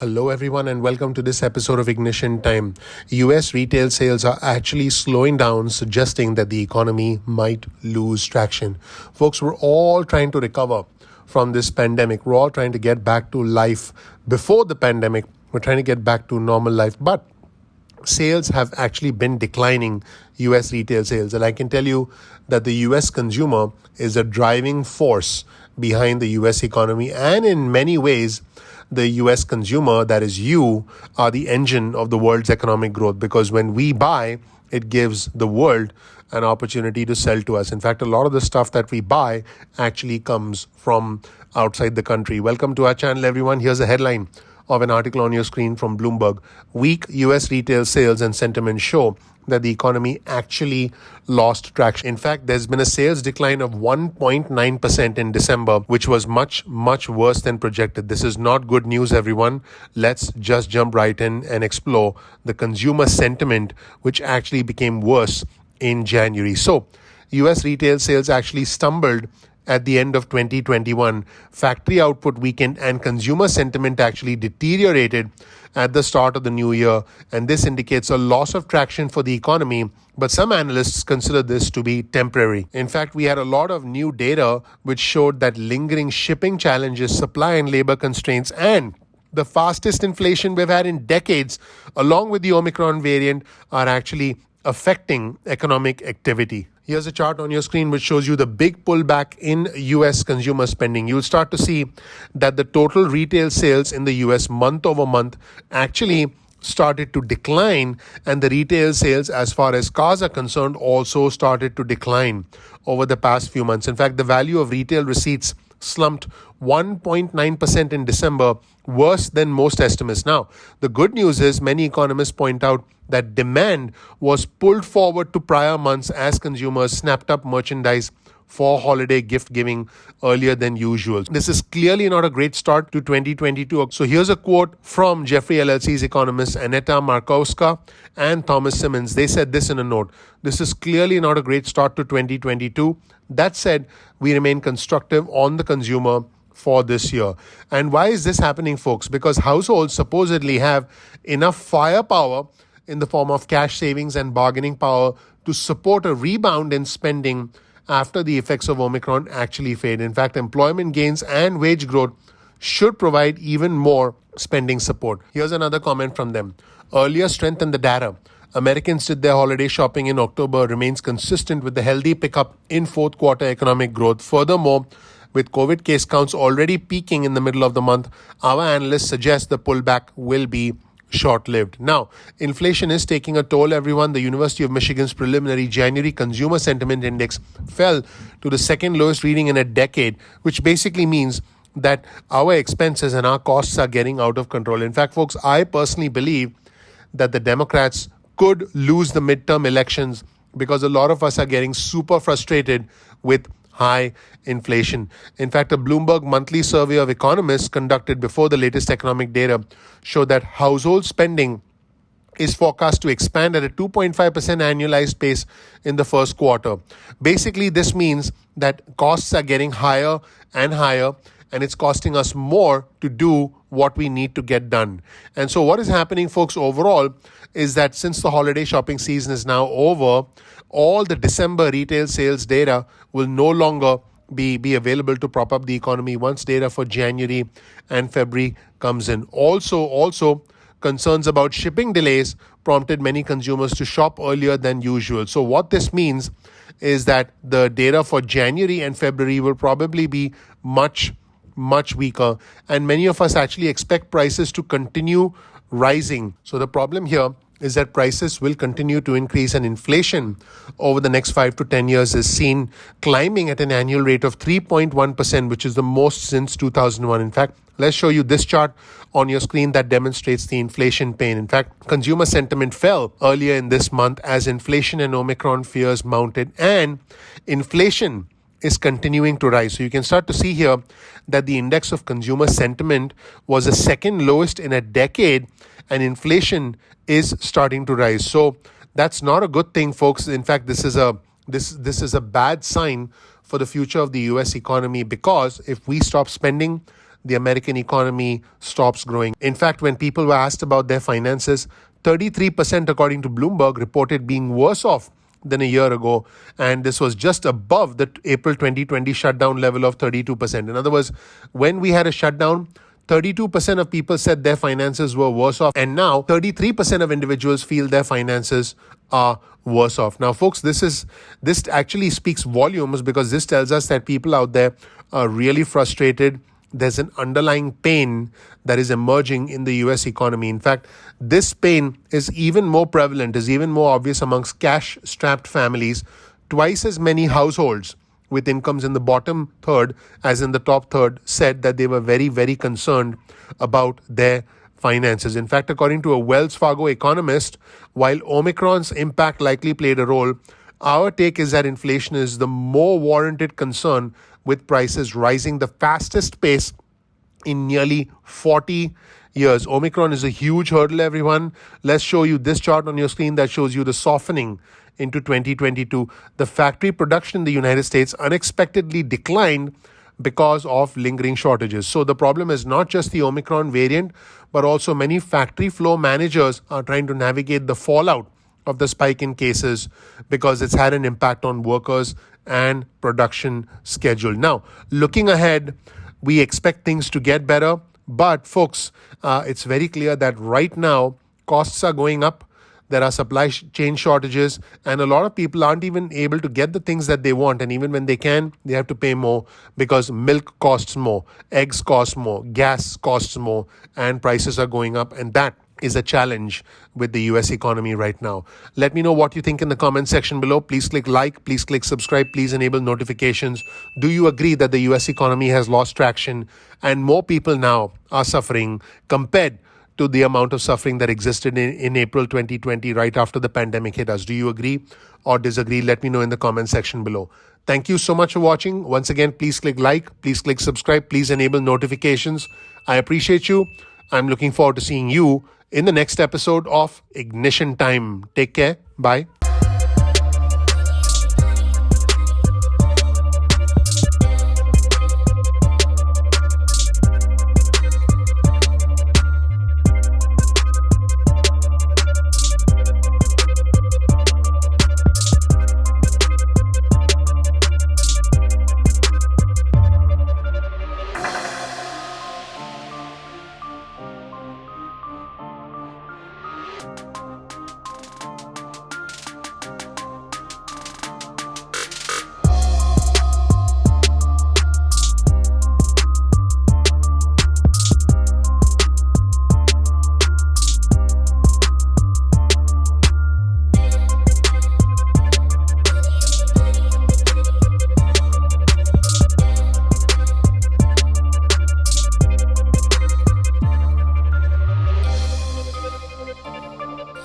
Hello, everyone, and welcome to this episode of Ignition Time. US retail sales are actually slowing down, suggesting that the economy might lose traction. Folks, we're all trying to recover from this pandemic. We're all trying to get back to life before the pandemic. We're trying to get back to normal life. But sales have actually been declining, US retail sales. And I can tell you that the US consumer is a driving force behind the US economy. And in many ways, the US consumer, that is you, are the engine of the world's economic growth, because when we buy, it gives the world an opportunity to sell to us. In fact, a lot of the stuff that we buy actually comes from outside the country. Welcome to our channel, everyone. Here's a headline of an article on your screen from Bloomberg. Weak US retail sales and sentiment show that the economy actually lost traction. In fact, there's been a sales decline of 1.9% in December, which was much worse than projected. This is not good news, everyone. Let's just jump right in and explore the consumer sentiment, which actually became worse in January. So, US retail sales actually stumbled at the end of 2021. Factory output weakened and consumer sentiment actually deteriorated at the start of the new year. And this indicates a loss of traction for the economy, but some analysts consider this to be temporary. In fact, we had a lot of new data which showed that lingering shipping challenges, supply and labor constraints, and the fastest inflation we've had in decades, along with the Omicron variant, are actually affecting economic activity. Here's a chart on your screen which shows you the big pullback in US consumer spending. You'll start to see that the total retail sales in the US month over month actually started to decline, and the retail sales as far as cars are concerned also started to decline over the past few months. In fact, the value of retail receipts slumped 1.9% in December, worse than most estimates. Now, the good news is many economists point out that demand was pulled forward to prior months as consumers snapped up merchandise for holiday gift giving earlier than usual. This is clearly not a great start to 2022. So here's a quote from Jeffrey LLC's economists Aneta Markowska and Thomas Simmons. They said this in a note: "This is clearly not a great start to 2022. That said, we remain constructive on the consumer for this year." And why is this happening, folks? Because households supposedly have enough firepower in the form of cash savings and bargaining power to support a rebound in spending after the effects of Omicron actually fade. In fact, employment gains and wage growth should provide even more spending support. Here's another comment from them. Earlier strength in the data. Americans did their holiday shopping in October remains consistent with the healthy pickup in fourth quarter economic growth. Furthermore, with COVID case counts already peaking in the middle of the month, our analysts suggest the pullback will be short-lived. Now, inflation is taking a toll, everyone. The University of Michigan's preliminary January Consumer Sentiment Index fell to the second lowest reading in a decade, which basically means that our expenses and our costs are getting out of control. In fact, folks, I personally believe that the Democrats could lose the midterm elections because a lot of us are getting super frustrated with high inflation. In fact, a Bloomberg monthly survey of economists conducted before the latest economic data showed that household spending is forecast to expand at a 2.5% annualized pace in the first quarter. Basically, this means that costs are getting higher and higher, and it's costing us more to do what we need to get done. And so what is happening, folks, overall is that since the holiday shopping season is now over, all the December retail sales data will no longer be available to prop up the economy once data for January and February comes in. Also, concerns about shipping delays prompted many consumers to shop earlier than usual. So what this means is that the data for January and February will probably be much weaker, and many of us actually expect prices to continue rising. So the problem here is that prices will continue to increase, and inflation over the next 5 to 10 years is seen climbing at an annual rate of 3.1%, which is the most since 2001. In fact, let's show you this chart on your screen that demonstrates the inflation pain. In fact, consumer sentiment fell earlier in this month as inflation and Omicron fears mounted, and inflation is continuing to rise. So you can start to see here that the index of consumer sentiment was the second lowest in a decade, and inflation is starting to rise. So that's not a good thing, folks. In fact, this is a bad sign for the future of the US economy, because if we stop spending, the American economy stops growing. In fact, when people were asked about their finances, 33%, according to Bloomberg, reported being worse off than a year ago. And this was just above the April 2020 shutdown level of 32%. In other words, when we had a shutdown, 32% of people said their finances were worse off. And now 33% of individuals feel their finances are worse off. Now, folks, this actually speaks volumes, because this tells us that people out there are really frustrated. There's an underlying pain that is emerging in the US economy. In fact, this pain is even more prevalent, is even more obvious amongst cash-strapped families. Twice as many households with incomes in the bottom third as in the top third said that they were very, very concerned about their finances. In fact, according to a Wells Fargo economist, while Omicron's impact likely played a role, our take is that inflation is the more warranted concern, with prices rising the fastest pace in nearly 40 years. Omicron is a huge hurdle, everyone. Let's show you this chart on your screen that shows you the softening into 2022. The factory production in the United States unexpectedly declined because of lingering shortages. So the problem is not just the Omicron variant, but also many factory floor managers are trying to navigate the fallout of the spike in cases, because it's had an impact on workers and production schedule. Now, looking ahead, we expect things to get better. But folks, it's very clear that right now costs are going up. There are supply chain shortages, and a lot of people aren't even able to get the things that they want. And even when they can, they have to pay more, because milk costs more, eggs cost more, gas costs more, and prices are going up. And that is a challenge with the US economy right now. Let me know what you think in the comment section below. Please click like, please click subscribe, please enable notifications. Do you agree that the US economy has lost traction and more people now are suffering compared to the amount of suffering that existed in April 2020, right after the pandemic hit us? Do you agree or disagree? Let me know in the comment section below. Thank you so much for watching. Once again, please click like, please click subscribe, please enable notifications. I appreciate you. I'm looking forward to seeing you in the next episode of Ignition Time. Take care. Bye.